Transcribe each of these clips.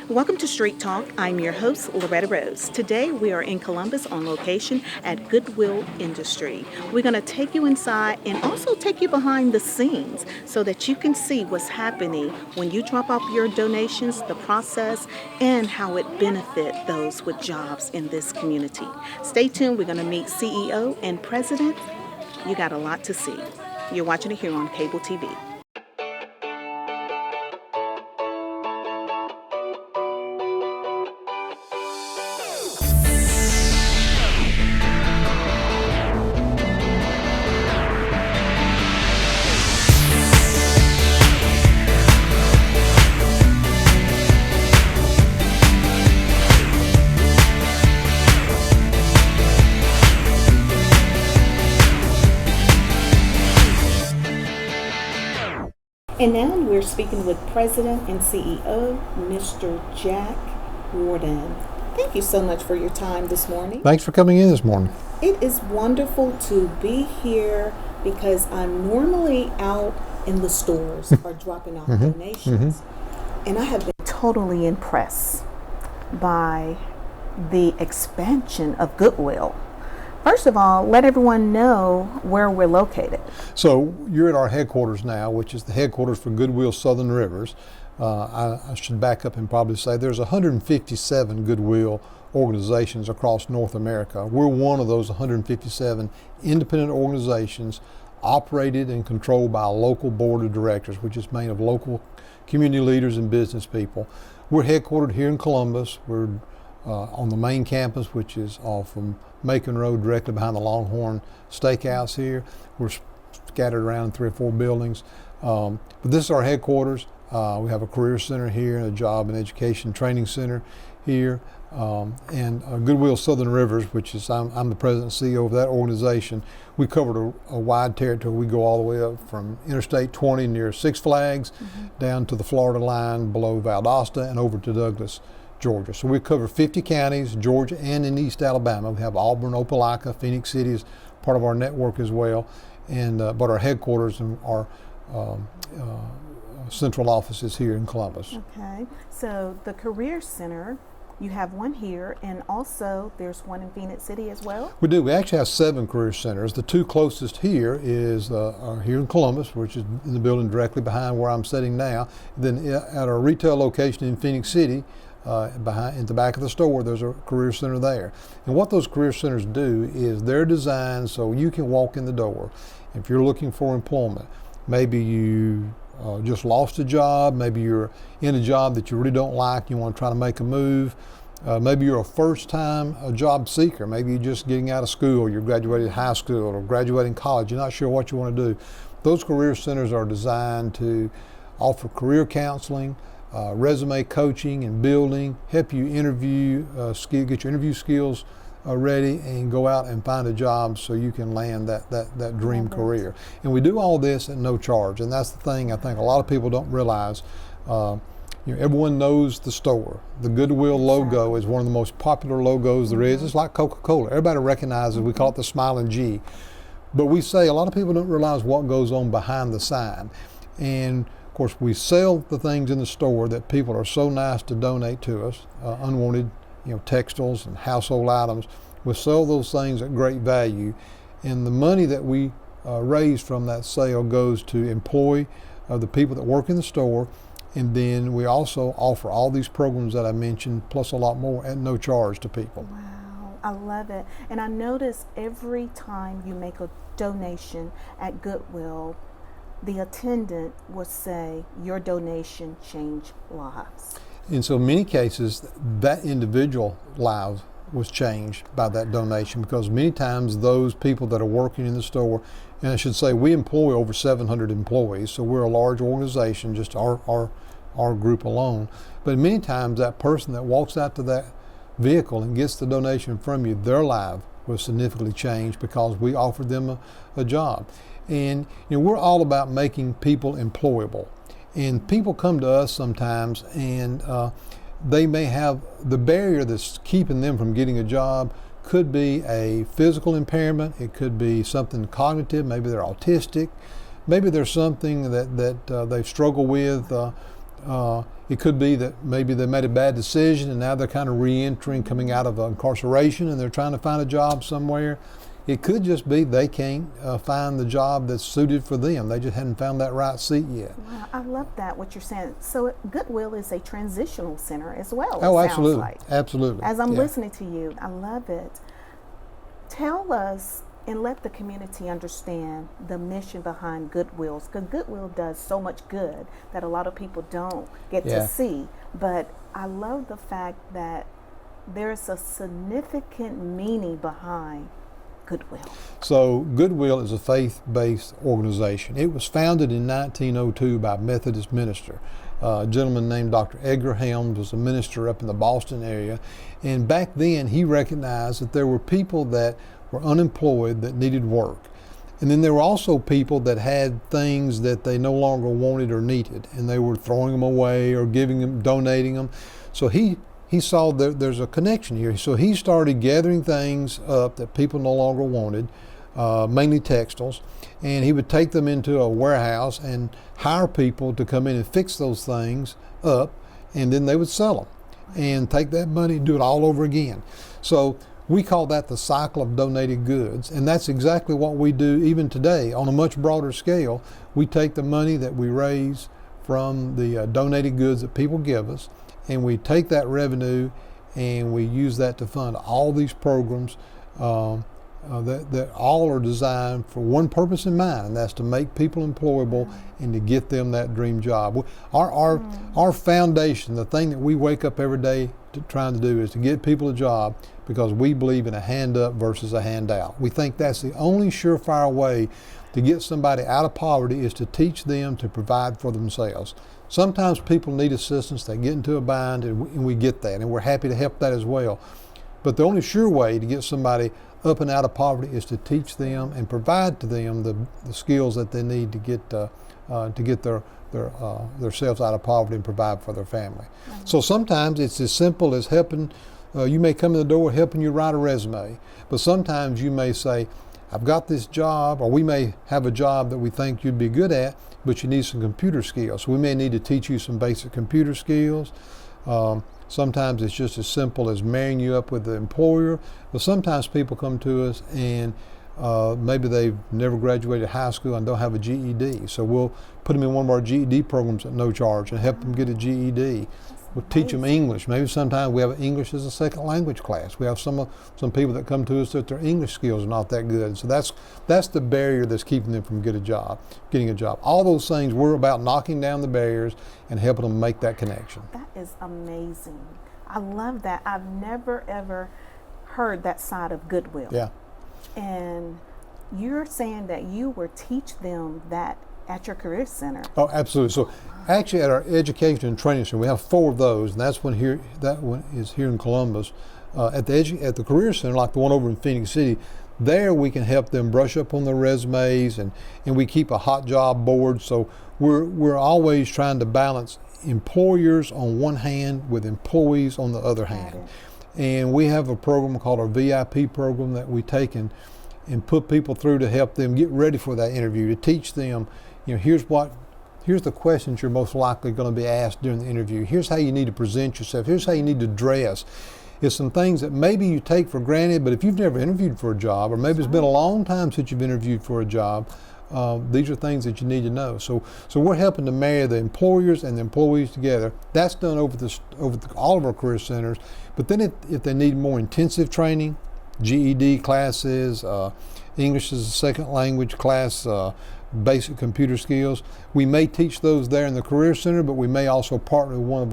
Welcome to Street Talk. I'm your host, Loretta Rose. Today we are in Columbus on location at Goodwill Industry. We're going to take you inside and also take you behind the scenes so that you can see what's happening when you drop off your donations, the process, and how it benefits those with jobs in this community. Stay tuned. We're going to meet CEO and President. You got a lot to see. You're watching it here on cable TV. And now we're speaking with President and CEO, Mr. Jack Warden. Thank you so much for your time this morning. Thanks for coming in this morning. It is wonderful to be here because I'm normally out in the stores or dropping off donations. And I have been totally impressed by the expansion of Goodwill. First of all, let everyone know where we're located. So you're at our headquarters now, which is the headquarters for Goodwill Southern Rivers. I should back up and probably say there's 157 Goodwill organizations across North America. We're one of those 157 independent organizations operated and controlled by a local board of directors, which is made of local community leaders and business people. We're headquartered here in Columbus. We're on the main campus, which is off from Macon Road, directly behind the Longhorn Steakhouse here. We're scattered around 3 or 4 buildings. But this is our headquarters. We have a career center here and a job and education training center here. And Goodwill Southern Rivers, which is, I'm the president and CEO of that organization. We covered a wide territory. We go all the way up from Interstate 20 near Six Flags down to the Florida line below Valdosta and over to Douglas, Georgia. So we cover 50 counties, Georgia and in East Alabama. We have Auburn, Opelika, Phoenix City is part of our network as well. And but our headquarters and our central office is here in Columbus. Okay, so the Career Center, you have one here, and also there's one in Phoenix City as well? We do. We actually have 7 career centers. The 2 closest here is are here in Columbus, which is in the building directly behind where I'm sitting now. Then at our retail location in Phoenix City, behind in the back of the store, there's a career center there. And what those career centers do is they're designed so you can walk in the door. If you're looking for employment, maybe you just lost a job, maybe you're in a job that you really don't like, you want to try to make a move, maybe you're a first-time job seeker, maybe you're just getting out of school, you're graduating high school or graduating college, you're not sure what you want to do. Those career centers are designed to offer career counseling, resume coaching and building, help you interview, get your interview skills ready and go out and find a job so you can land that dream career. And we do all this at no charge, and that's the thing I think a lot of people don't realize. Everyone knows the store. The Goodwill logo is one of the most popular logos there is. It's like Coca-Cola. Everybody recognizes, we call it the smiling G. But we say a lot of people don't realize what goes on behind the sign. And of course, we sell the things in the store that people are so nice to donate to us, unwanted, textiles and household items. We sell those things at great value, and the money that we raise from that sale goes to employ the people that work in the store, and then we also offer all these programs that I mentioned, plus a lot more at no charge to people. Wow, I love it. And I notice every time you make a donation at Goodwill, the attendant will say, your donation changed lives. In so many cases, that individual life was changed by that donation, because many times those people that are working in the store, and I should say we employ over 700 employees, so we're a large organization, just our group alone. But many times that person that walks out to that vehicle and gets the donation from you, their life was significantly changed because we offered them a job. And we're all about making people employable. And people come to us sometimes and they may have the barrier that's keeping them from getting a job could be a physical impairment, it could be something cognitive, maybe they're autistic, maybe there's something that they've struggled with It could be that maybe they made a bad decision and now they're kind of re-entering, coming out of incarceration, and they're trying to find a job somewhere. It could just be they can't find the job that's suited for them. They just hadn't found that right seat yet. Wow, I love that, what you're saying. So Goodwill is a transitional center as well, Oh, it absolutely. sounds like. Absolutely. As I'm Yeah. listening to you, I love it. Tell us and let the community understand the mission behind Goodwill, because Goodwill does so much good that a lot of people don't get Yeah. to see. But I love the fact that there's a significant meaning behind Goodwill. So Goodwill is a faith-based organization. It was founded in 1902 by a Methodist minister. A gentleman named Dr. Edgar Helms was a minister up in the Boston area. And back then he recognized that there were people that were unemployed that needed work. And then there were also people that had things that they no longer wanted or needed, and they were throwing them away or giving them, donating them. So he saw that there's a connection here. So he started gathering things up that people no longer wanted, mainly textiles, and he would take them into a warehouse and hire people to come in and fix those things up, and then they would sell them and take that money and do it all over again. So we call that the cycle of donated goods, and that's exactly what we do even today on a much broader scale. We take the money that we raise from the donated goods that people give us, and we take that revenue and we use that to fund all these programs that all are designed for one purpose in mind, and that's to make people employable and to get them that dream job. Our foundation, the thing that we wake up every day trying to do, is to get people a job, because we believe in a hand up versus a handout. We think that's the only surefire way to get somebody out of poverty, is to teach them to provide for themselves. Sometimes people need assistance, they get into a bind, and we get that, and we're happy to help that as well. But the only sure way to get somebody up and out of poverty is to teach them and provide to them the skills that they need to get themselves out of poverty and provide for their family. So sometimes it's as simple as helping. You may come in the door helping you write a resume, but sometimes you may say, I've got this job, or we may have a job that we think you'd be good at, but you need some computer skills. So we may need to teach you some basic computer skills. Sometimes it's just as simple as marrying you up with the employer, but sometimes people come to us and maybe they've never graduated high school and don't have a GED. So we'll put them in one of our GED programs at no charge and help them get a GED. We'll teach them English. Maybe sometimes we have English as a second language class. We have some people that come to us that their English skills are not that good. So that's the barrier that's keeping them from getting a job. All those things, we're about knocking down the barriers and helping them make that connection. That is amazing. I love that. I've never ever heard that side of Goodwill. Yeah. And you're saying that you will teach them that at your career center. Oh, absolutely. So actually at our education and training center, we have 4 of those, and that one is here in Columbus. At the career center, like the one over in Phoenix City, there we can help them brush up on their resumes, and we keep a hot job board. So we're always trying to balance employers on one hand with employees on the other hand. And we have a program called our VIP program that we take and put people through to help them get ready for that interview, to teach them, here's the questions you're most likely going to be asked during the interview. Here's how you need to present yourself. Here's how you need to dress. It's some things that maybe you take for granted, but if you've never interviewed for a job, or maybe it's been a long time since you've interviewed for a job, these are things that you need to know. So we're helping to marry the employers and the employees together. That's done over all of our career centers. But then if they need more intensive training, GED classes, English as a second language class, basic computer skills, we may teach those there in the career center, but we may also partner with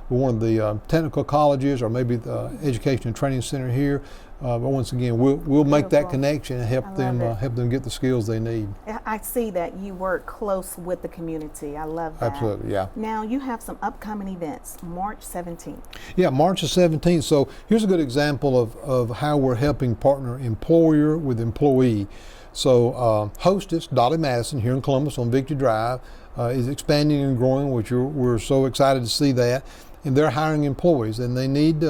one of the technical colleges, or maybe the education and training center here. But once again, we'll make that connection and help them get the skills they need. I see that you work close with the community. I love that. Absolutely, yeah. Now you have some upcoming events, March 17th. Yeah, March the 17th. So here's a good example of how we're helping partner employer with employee. So Hostess, Dolly Madison, here in Columbus on Victory Drive, is expanding and growing, which we're so excited to see that. And they're hiring employees, and they need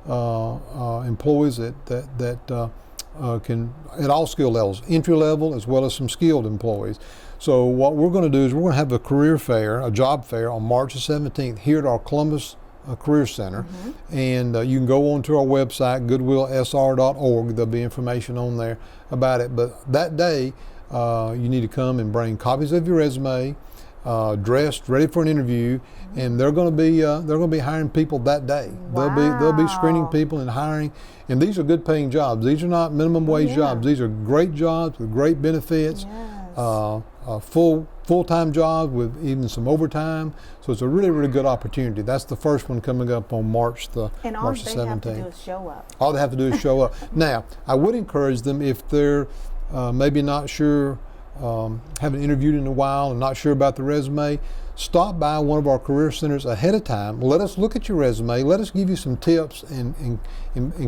employees that can, at all skill levels, entry level as well as some skilled employees. So what we're going to do is we're going to have a career fair, a job fair on March the 17th here at our Columbus Career Center. And you can go onto our website, goodwillsr.org. There'll be information on there about it. But that day, you need to come and bring copies of your resume, dressed, ready for an interview, and they're going to be hiring people that day. Wow. They'll be screening people and hiring, and these are good paying jobs. These are not minimum wage jobs. These are great jobs with great benefits. Full-time jobs with even some overtime. So it's a really, really good opportunity. That's the first one coming up on March the 17th. And all they have to do is show up. All they have to do is show up. Now, I would encourage them, if they're maybe not sure, haven't interviewed in a while and not sure about the resume, stop by one of our career centers ahead of time. Let us look at your resume. Let us give you some tips and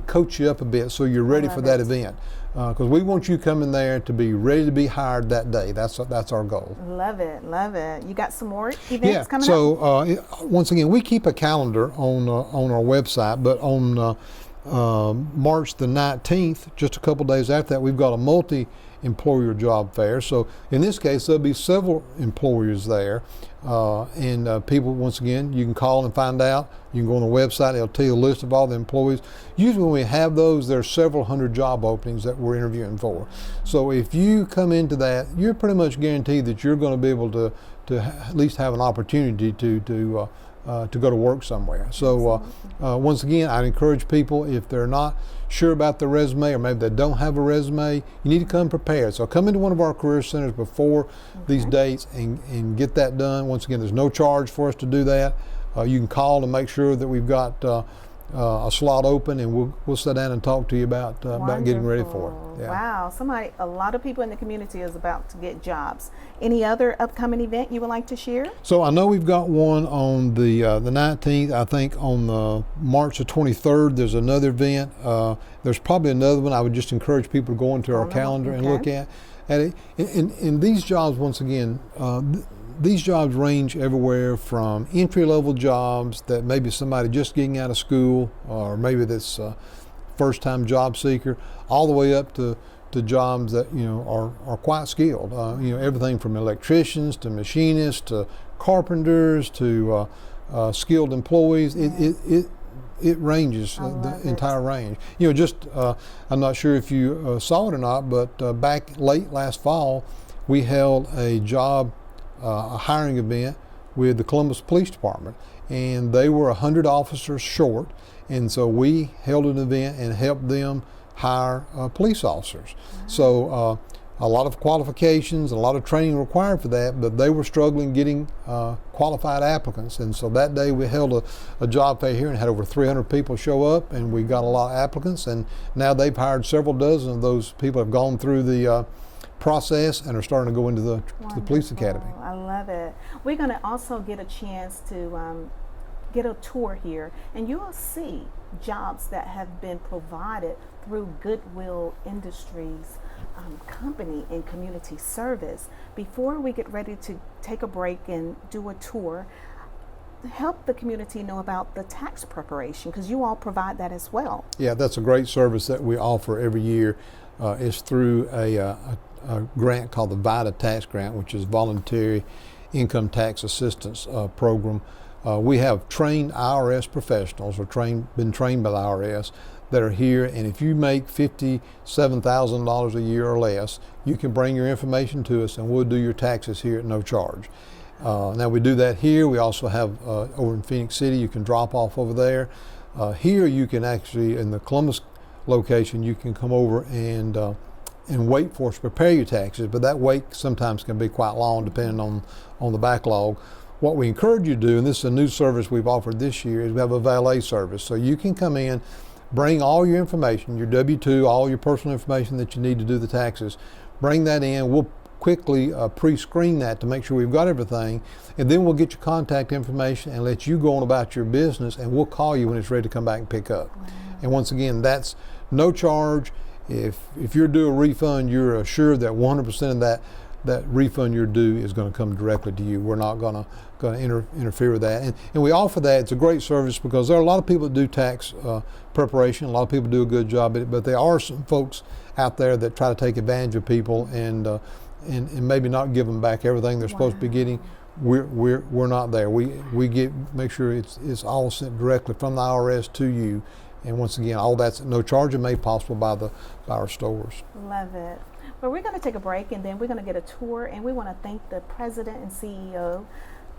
coach you up a bit so you're ready for that event. Because we want you coming there to be ready to be hired that day. That's our goal. Love it, love it. You got some more events coming up? So once again, we keep a calendar on our website, but on March the 19th, just a couple days after that, we've got a multi-employer job fair. So in this case, there'll be several employers there. And people, once again, you can call and find out. You can go on the website, it'll tell you a list of all the employees. Usually when we have those, there's several hundred job openings that we're interviewing for. So if you come into that, you're pretty much guaranteed that you're going to be able to at least have an opportunity to go to work somewhere. So once again, I'd encourage people, if they're not sure about their resume or maybe they don't have a resume, you need to come prepared. So come into one of our career centers before these dates and get that done. Once again, there's no charge for us to do that. You can call to make sure that we've got a slot open, and we'll sit down and talk to you about getting ready for it. Yeah. Wow, a lot of people in the community is about to get jobs. Any other upcoming event you would like to share? So I know we've got one on the 19th. I think on March the 23rd there's another event. There's probably another one. I would just encourage people to go into our calendar and look at it. And these jobs, once again, these jobs range everywhere from entry-level jobs that maybe somebody just getting out of school, or maybe that's a first-time job seeker, all the way up to jobs that are quite skilled. Everything from electricians to machinists to carpenters to skilled employees. It ranges the entire range. I'm not sure if you saw it or not, but back late last fall, we held a hiring event with the Columbus Police Department, and they were 100 officers short, and so we held an event and helped them hire police officers. So a lot of qualifications, a lot of training required for that, but they were struggling getting qualified applicants, and so that day we held a job fair here and had over 300 people show up, and we got a lot of applicants, and now they've hired several dozen of those people have gone through the process and are starting to go into the police academy. I love it. We're going to also get a chance to get a tour here, and you'll see jobs that have been provided through Goodwill Industries company in community service. Before we get ready to take a break and do a tour, help the community know about the tax preparation, because you all provide that as well. Yeah, that's a great service that we offer every year. It's through a grant called the VITA Tax Grant, which is Voluntary Income Tax Assistance Program. We have trained IRS professionals, or been trained by the IRS, that are here, and if you make $57,000 a year or less, you can bring your information to us and we'll do your taxes here at no charge. Now we do that here. We also have over in Phoenix City, you can drop off over there. Here you can actually, in the Columbus location, you can come over and wait for us to prepare your taxes, but that wait sometimes can be quite long depending on the backlog. What we encourage you to do, and this is a new service we've offered this year, is we have a valet service. So you can come in, bring all your information, your W-2, all your personal information that you need to do the taxes, bring that in. We'll quickly pre-screen that to make sure we've got everything, and then we'll get your contact information and let you go on about your business, and we'll call you when it's ready to come back and pick up. Wow. And once again, that's no charge. If you're due a refund, you're assured that 100% of that refund you're due is going to come directly to you. We're not going to interfere with that. And we offer that. It's a great service because there are a lot of people that do tax preparation. A lot of people do a good job at it, but there are some folks out there that try to take advantage of people and maybe not give them back everything they're supposed to be getting. We're not there. We make sure it's all sent directly from the IRS to you. And once again, all that's no charge and made possible by our stores. Love it. Well, we're going to take a break and then we're going to get a tour, and we want to thank the president and CEO,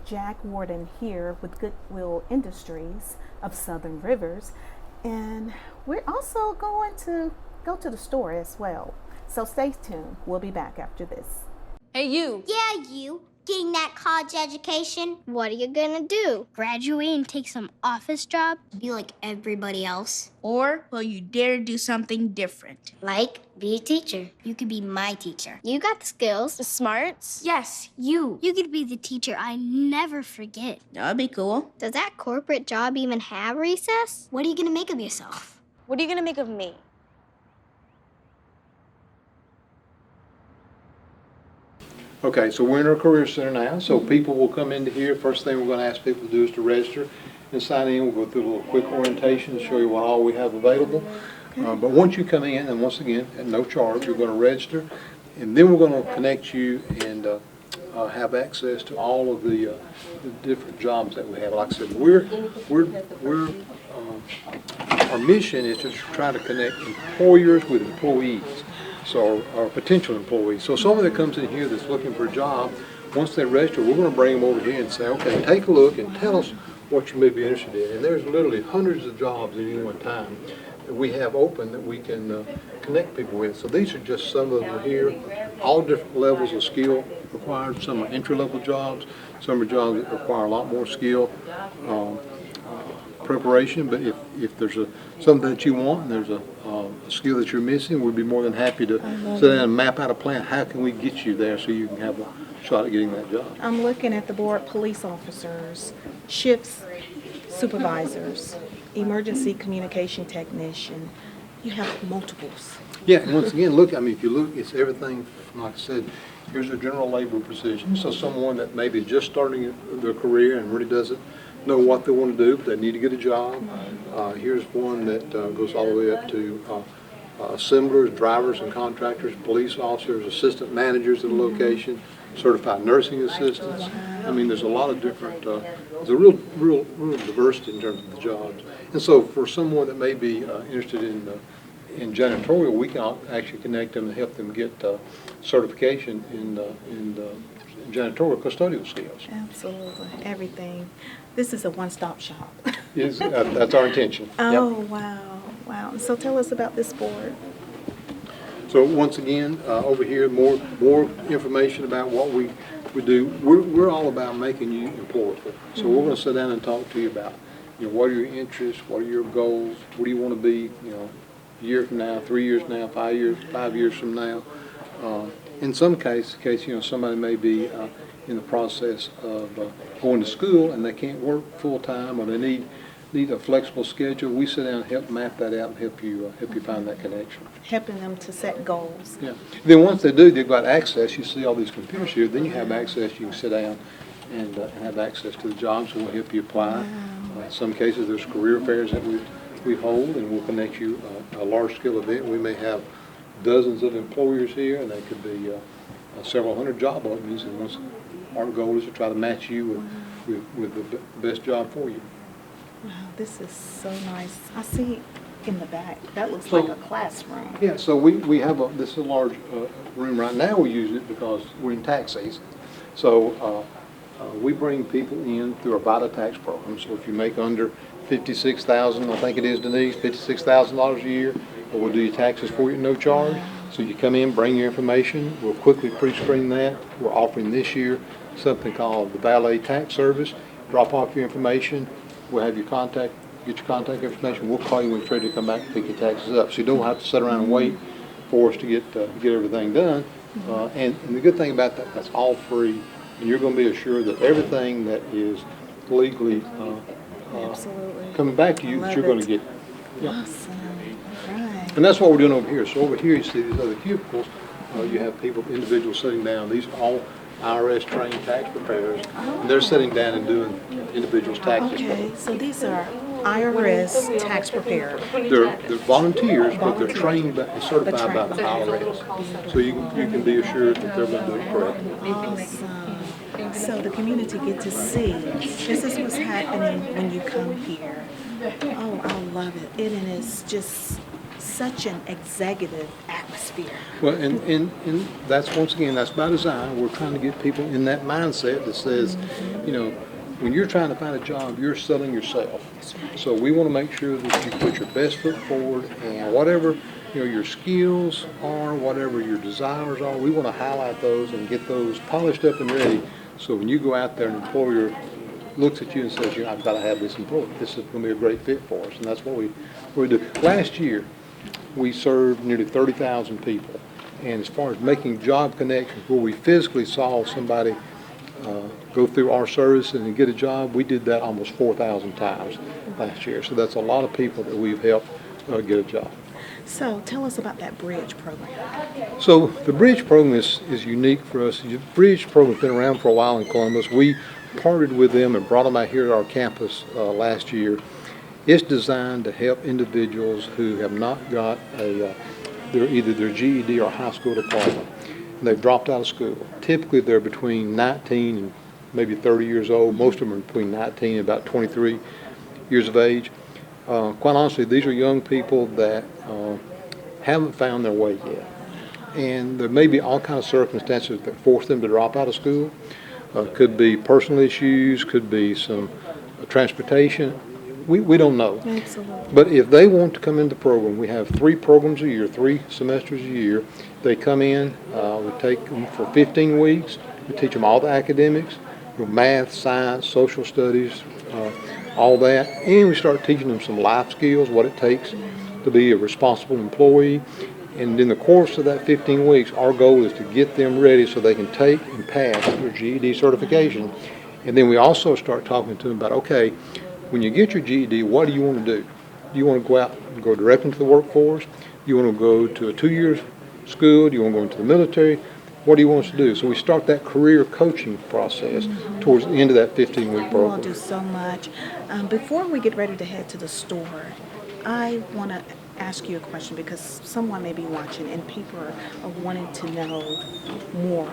Jack Warden, here with Goodwill Industries of Southern Rivers. And we're also going to go to the store as well. So stay tuned. We'll be back after this. Hey, you. Yeah, you. Getting that college education? What are you gonna do? Graduate and take some office job? Be like everybody else? Or will you dare do something different? Like, be a teacher. You could be my teacher. You got the skills. The smarts? Yes, you. You could be the teacher I never forget. That'd be cool. Does that corporate job even have recess? What are you gonna make of yourself? What are you gonna make of me? Okay, so we're in our career center now, so people will come into here. First thing we're going to ask people to do is to register and sign in. We'll go through a little quick orientation to show you what all we have available. But once you come in, and once again, at no charge, you're going to register, and then we're going to connect you and have access to all of the different jobs that we have. Like I said, our mission is to try to connect employers with employees. So our potential employees. So someone that comes in here that's looking for a job, once they register, we're going to bring them over here and say, okay, take a look and tell us what you may be interested in. And there's literally hundreds of jobs at any one time that we have open that we can connect people with. So these are just some of them here, all different levels of skill required. Some are entry-level jobs. Some are jobs that require a lot more skill. Preparation, but if there's something that you want and there's a skill that you're missing, we'd be more than happy to sit down and map out a plan. How can we get you there so you can have a shot at getting that job? I'm looking at the board: police officers, shifts supervisors, emergency communication technician. You have multiples. Yeah, and once again, look, I mean, if you look, it's everything, like I said, here's a general labor position. So someone that maybe just starting their career and really doesn't know what they want to do, but they need to get a job. Here's one that goes all the way up to assemblers, drivers and contractors, police officers, assistant managers at a location, certified nursing assistants. I mean, there's a lot of different, there's a real diversity in terms of the jobs. And so for someone that may be interested in janitorial, we can actually connect them and help them get certification in janitorial custodial skills. Absolutely, everything. This is a one-stop shop. Yes, that's our intention. Oh, Yep. wow. So tell us about this board. So once again, over here, more information about what we do. We're all about making you employable. So we're going to sit down and talk to you about, what are your interests, what are your goals, what do you want to be, a year from now, 3 years from now, 5 years from now. In some case, somebody may be in the process of going to school and they can't work full time, or they need a flexible schedule. We sit down and help map that out and help you find that connection. Helping them to set goals. Yeah. Then once they do, they've got access. You see all these computers here. Then you have access. You can sit down and have access to the jobs. We'll help you apply. In some cases, there's career fairs that we hold, and we'll connect you a large scale event. We may have dozens of employers here, and they could be several hundred job openings. And once our goal is to try to match you with the best job for you. Wow, this is so nice. I see in the back. That looks like a classroom. Yeah, so we have this is a large room right now. We use it because we're in tax season. So we bring people in through our Vita tax program. So if you make under $56,000, I think it is, Denise, $56,000 a year, we'll do your taxes for you at no charge. So you come in, bring your information. We'll quickly pre-screen that. We're offering this year something called the valet tax service. Drop off your information. We'll have your get your contact information. We'll call you when you're ready to come back and pick your taxes up. So you don't have to sit around and wait for us to get everything done. And the good thing about that, that's all free. And you're going to be assured that everything that is legally coming back to you, that you're going to get. Awesome. Right. And that's what we're doing over here. So over here you see these other cubicles. You have people, individuals sitting down. These are all IRS trained tax preparers. And they're sitting down and doing individuals' taxes. Okay, so these are IRS tax preparers. They're volunteers, but they're trained and certified by the IRS. So you can be assured that they're going to do it correctly. Awesome. So the community get to see, this is what's happening when you come here. Oh, I love it. And it's just such an executive atmosphere. Well, and that's, once again, that's by design. We're trying to get people in that mindset that says, you know, when you're trying to find a job, you're selling yourself. So we want to make sure that you put your best foot forward, and whatever, you know, your skills are, whatever your desires are, we want to highlight those and get those polished up and ready. So when you go out there, an employer looks at you and says, you know, I've got to have this employee. This is going to be a great fit for us, and that's what we do. Last year, we served nearly 30,000 people, and as far as making job connections where we physically saw somebody go through our service and get a job, we did that almost 4,000 times last year. So that's a lot of people that we've helped get a job. So tell us about that bridge program. So the bridge program is unique for us. The bridge program has been around for a while in Columbus. We partnered with them and brought them out here to our campus last year. It's designed to help individuals who have not got either their GED or high school diploma. And they've dropped out of school. Typically they're between 19 and maybe 30 years old. Most of them are between 19 and about 23 years of age. Quite honestly, these are young people that haven't found their way yet. And there may be all kinds of circumstances that force them to drop out of school. Could be personal issues, could be some transportation. We don't know. Absolutely. But if they want to come into the program, we have 3 programs a year, 3 semesters a year. They come in, we take them for 15 weeks. We teach them all the academics, math, science, social studies, all that. And we start teaching them some life skills, what it takes to be a responsible employee. And in the course of that 15 weeks, our goal is to get them ready so they can take and pass their GED certification. And then we also start talking to them about, okay, when you get your GED, what do you want to do? Do you want to go out and go direct into the workforce? Do you want to go to a 2-year school? Do you want to go into the military? What do you want us to do? So we start that career coaching process towards the end of that 15-week program. We'll do so much. Before we get ready to head to the store, I want to ask you a question because someone may be watching and people are wanting to know more.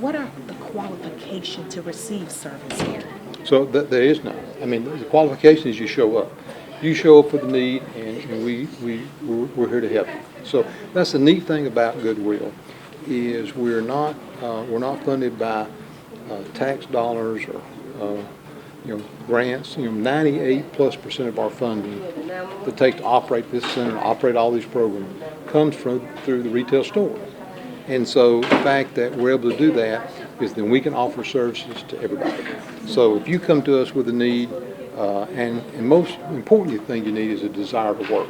What are the qualifications to receive service here? So there is none. I mean, the qualification is you show up. You show up with a need, and we're here to help you. So that's the neat thing about Goodwill, is we're not funded by tax dollars or grants. 98+% of our funding that it takes to operate this center, operate all these programs, comes through the retail store. And so the fact that we're able to do that is then we can offer services to everybody. So if you come to us with a need, and most importantly thing you need is a desire to work.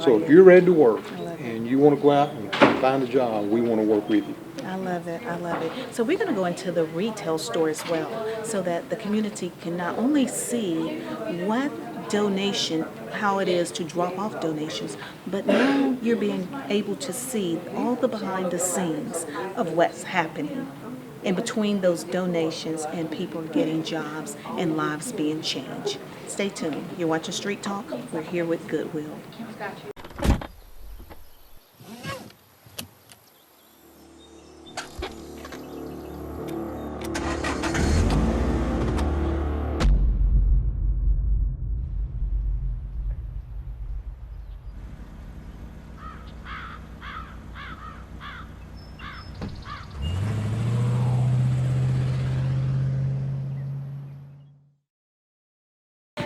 So if you're ready to work and you want to go out and find a job, we want to work with you. I love it. I love it. So we're going to go into the retail store as well so that the community can not only see what donation, how it is to drop off donations, but now you're being able to see all the behind the scenes of what's happening in between those donations and people getting jobs and lives being changed. Stay tuned. You're watching Street Talk. We're here with Goodwill.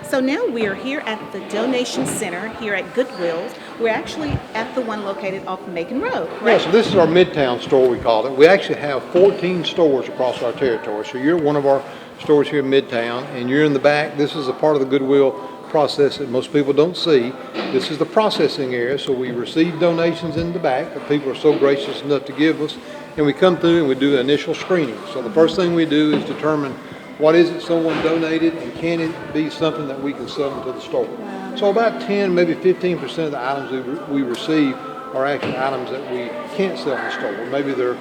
So now we are here at the donation center here at Goodwill. We're actually at the one located off Macon Road, right? Yeah, so this is our Midtown store, we call it. We actually have 14 stores across our territory. So you're at one of our stores here in Midtown, and you're in the back. This is a part of the Goodwill process that most people don't see. This is the processing area, so we receive donations in the back that people are so gracious enough to give us, and we come through and we do an initial screening. So the first thing we do is determine what is it someone donated, and can it be something that we can sell into the store? So about 10, maybe 15% of the items we receive are actually items that we can't sell in the store. Maybe they're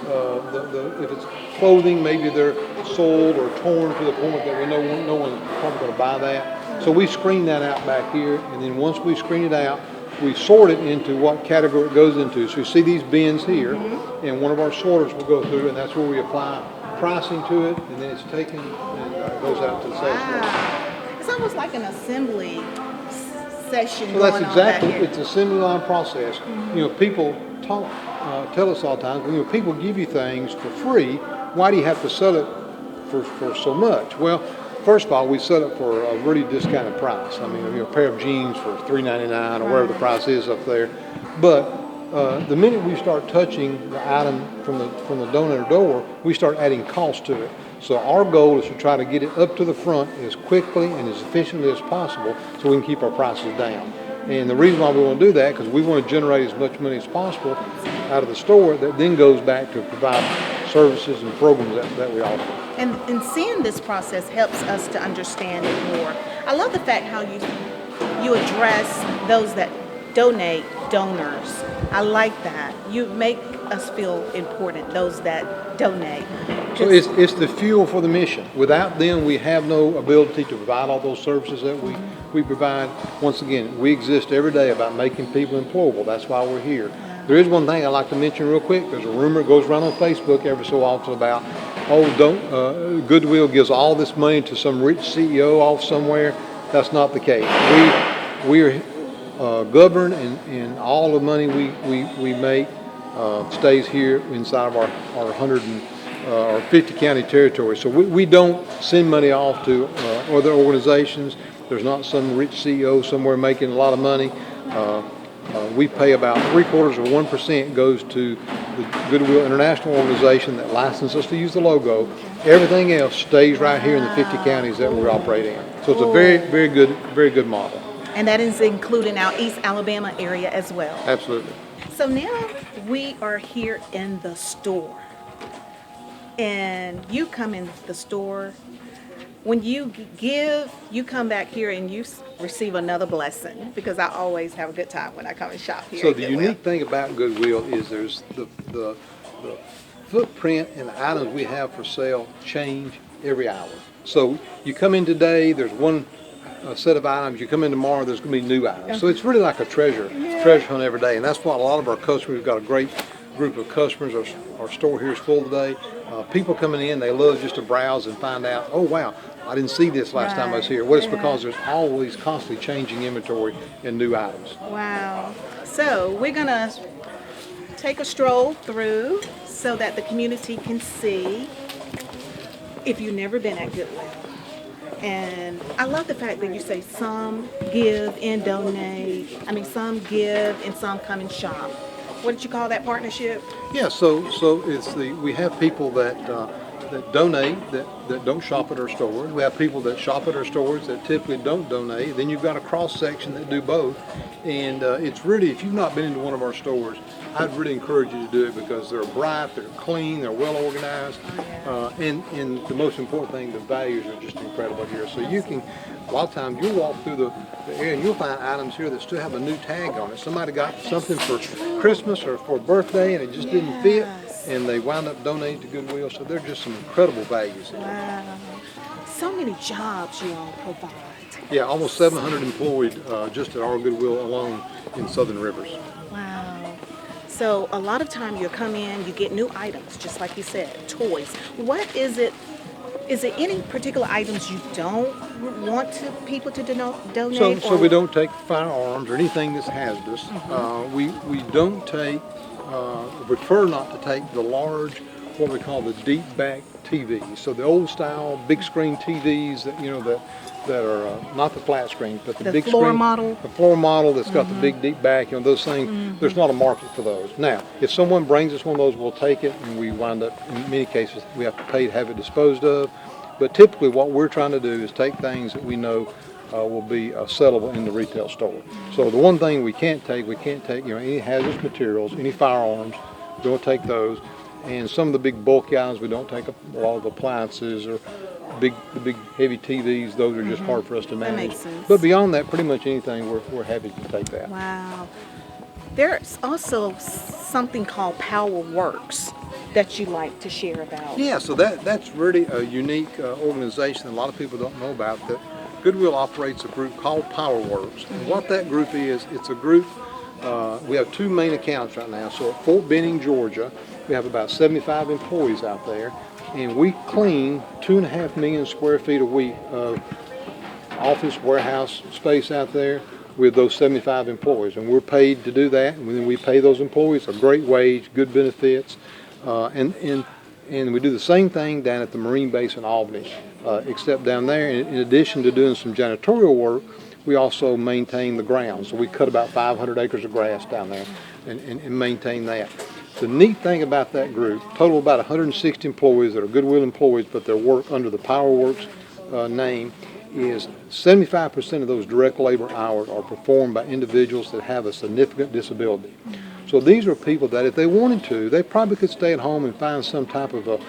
if it's clothing, maybe they're soiled or torn to the point that we know no one's probably going to buy that. So we screen that out back here, and then once we screen it out, we sort it into what category it goes into. So you see these bins here, and one of our sorters will go through, and that's where we apply pricing to it, and then it's taken and goes out to the sales floor. Wow. It's almost like an assembly session Well, that's going exactly, on back here. it's a assembly line process. You know, people tell us all the time, you know, people give you things for free, why do you have to sell it for so much? Well, first of all, we sell it for a really discounted price. I mean, you know, a pair of jeans for $3.99 or whatever the price is up there. But the minute we start touching the item from the donor door, we start adding cost to it. So our goal is to try to get it up to the front as quickly and as efficiently as possible so we can keep our prices down. And the reason why we want to do that, because we want to generate as much money as possible out of the store that then goes back to provide services and programs that we offer. And seeing this process helps us to understand it more. I love the fact how you address those that donate, donors. I like that. You make us feel important, those that donate. So it's the fuel for the mission. Without them, we have no ability to provide all those services that we provide. Once again, we exist every day about making people employable. That's why we're here. There is one thing I'd like to mention real quick. There's a rumor that goes around on Facebook every so often about, Goodwill gives all this money to some rich CEO off somewhere. That's not the case. We are governed, and all the money we make stays here inside of our 50 county territory. So we don't send money off to other organizations. There's not some rich CEO somewhere making a lot of money. We pay about 0.75% goes to the Goodwill International organization that licenses us to use the logo. Everything else stays right here in the 50 counties that we operate in. So it's a very good model. And that is including our East Alabama area as well. Absolutely. So now we are here in the store. And you come in the store. When you give, you come back here and you receive another blessing, because I always have a good time when I come and shop here. So at the Goodwill. unique thing about Goodwill is there's the footprint and the items we have for sale change every hour. So you come in today, there's one set of items. You come in tomorrow, there's going to be new items. So it's really like a treasure hunt every day, and that's what a lot of our customers. We've got a great group of customers. Our store here is full today. People coming in, they love just to browse and find out, oh wow, I didn't see this last time I was here. Well, it's because there's always constantly changing inventory and new items. Wow. So we're going to take a stroll through so that the community can see if you've never been at Goodwill. And I love the fact that you say some give and donate. I mean, some give and some come and shop. What did you call that partnership? Yeah, so it's we have people that donate that don't shop at our stores. We have people that shop at our stores that typically don't donate. Then you've got a cross section that do both. And it's really, if you've not been into one of our stores, I'd really encourage you to do it, because they're bright, they're clean, they're well organized, and the most important thing, the values are just incredible here. So you can, a lot of times you'll walk through the area and you'll find items here that still have a new tag on it. Somebody got something for Christmas or for a birthday and it just didn't fit, and they wound up donating to Goodwill. So they're just some incredible values here. Wow. So many jobs you all provide. Yeah, almost 700 employed just at our Goodwill alone in Southern Rivers. Wow. So a lot of time you come in, you get new items, just like you said, toys. What is it? Is there any particular items you don't want people to donate? So we don't take firearms or anything that's hazardous. We don't take, prefer not to take the large, what we call the deep back TVs. So the old style big screen TVs that are not the flat screens, but the big floor screen model. The floor model that's got the big deep back. Those things. There's not a market for those. Now, if someone brings us one of those, we'll take it, and we wind up, in many cases, we have to pay to have it disposed of. But typically, what we're trying to do is take things that we know will be sellable in the retail store. So the one thing we can't take any hazardous materials, any firearms. We don't take those. And some of the big bulky items, we don't take a lot of appliances or the big heavy TVs. Those are just hard for us to manage. That makes sense. But beyond that, pretty much anything, we're happy to take that. Wow. There's also something called Power Works that you like to share about. Yeah, so that's really a unique organization that a lot of people don't know about. That Goodwill operates a group called PowerWorks. And what that group is, it's a group, we have two main accounts right now. So at Fort Benning, Georgia, we have about 75 employees out there, and we clean 2.5 million square feet a week of office warehouse space out there with those 75 employees, and we're paid to do that, and then we pay those employees a great wage, good benefits, and we do the same thing down at the Marine Base in Albany, except down there, in addition to doing some janitorial work, we also maintain the grounds. So we cut about 500 acres of grass down there and maintain that. The neat thing about that group, total about 160 employees that are Goodwill employees, but they work under the PowerWorks name, is 75% of those direct labor hours are performed by individuals that have a significant disability. So these are people that if they wanted to, they probably could stay at home and find some type of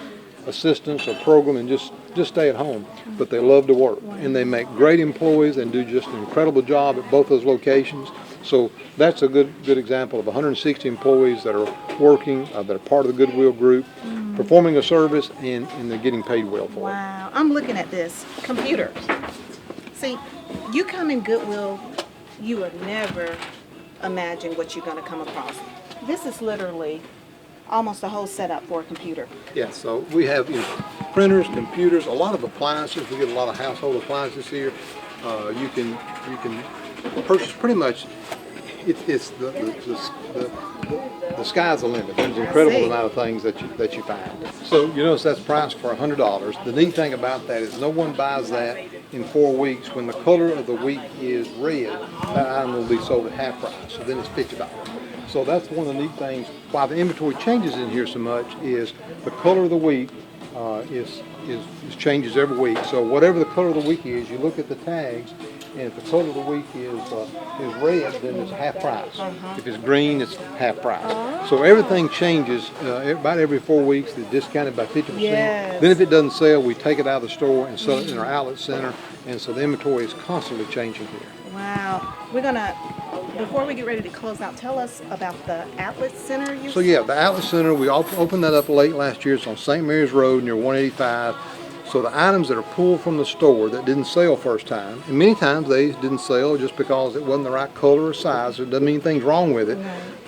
assistance or program and just stay at home. But they love to work, and they make great employees and do just an incredible job at both those locations. So that's a good example of 160 employees that are working, that are part of the Goodwill group, performing a service, and they're getting paid well for it. Wow, I'm looking at this. Computers. See, you come in Goodwill, you would never imagine what you're going to come across. This is literally almost a whole setup for a computer. Yeah, so we have printers, computers, a lot of appliances. We get a lot of household appliances here. You can purchase pretty much. It's the sky's the limit. There's an incredible amount of things that you find. So you notice that's priced for $100. The neat thing about that is no one buys that in 4 weeks. When the color of the week is red, that item will be sold at half price. So then it's $50. So that's one of the neat things. Why the inventory changes in here so much is the color of the week is changes every week. So whatever the color of the week is, you look at the tags. And if the color of the week is red, then it's half price. If it's green, it's half price. So everything changes about every 4 weeks. It's discounted by 50%. Yes. Then if it doesn't sell, we take it out of the store and sell it in our outlet center. And so the inventory is constantly changing here. Wow. We're going to, before we get ready to close out, tell us about the outlet center. So yeah, the outlet center, we opened that up late last year. It's on St. Mary's Road near 185. So the items that are pulled from the store that didn't sell first time, and many times they didn't sell just because it wasn't the right color or size, it doesn't mean anything's wrong with it.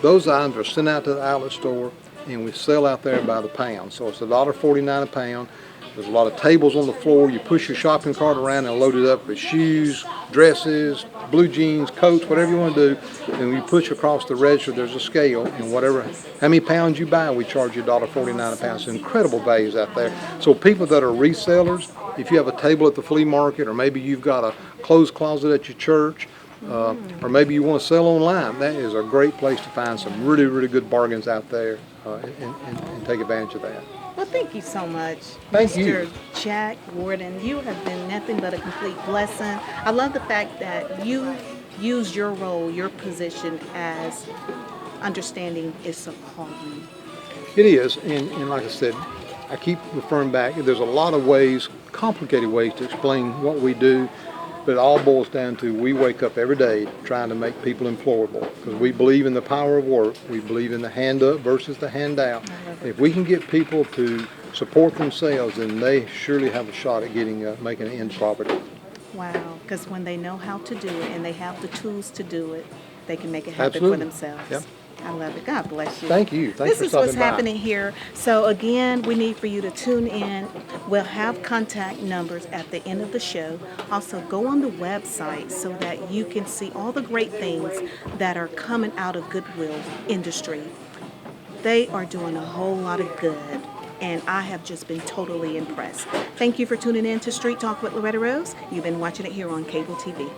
Those items are sent out to the outlet store and we sell out there by the pound. So it's $1.49 a pound. There's a lot of tables on the floor. You push your shopping cart around and load it up with shoes, dresses, blue jeans, coats, whatever you want to do. And when you push across the register, there's a scale, and how many pounds you buy, we charge you $1.49 a pound. So incredible values out there. So people that are resellers, if you have a table at the flea market, or maybe you've got a clothes closet at your church, or maybe you want to sell online, that is a great place to find some really, really good bargains out there and take advantage of that. Well, thank you so much, Thank Mr. you. Jack Warden. You have been nothing but a complete blessing. I love the fact that you use your role, your position as understanding it's a calling. It is, and like I said, I keep referring back, there's a lot of ways, complicated ways to explain what we do, but it all boils down to we wake up every day trying to make people employable because we believe in the power of work. We believe in the hand up versus the handout. If we can get people to support themselves, then they surely have a shot at making an end poverty. Wow, because when they know how to do it and they have the tools to do it, they can make it happen Absolutely. for themselves. Yep. I love it. God bless you. Thank you. Thanks This for is what's stopping by. happening here. So again, we need for you to tune in. We'll have contact numbers at the end of the show. Also, go on the website so that you can see all the great things that are coming out of Goodwill industry. They are doing a whole lot of good, and I have just been totally impressed. Thank you for tuning in to Street Talk with Loretta Rose. You've been watching it here on Cable TV.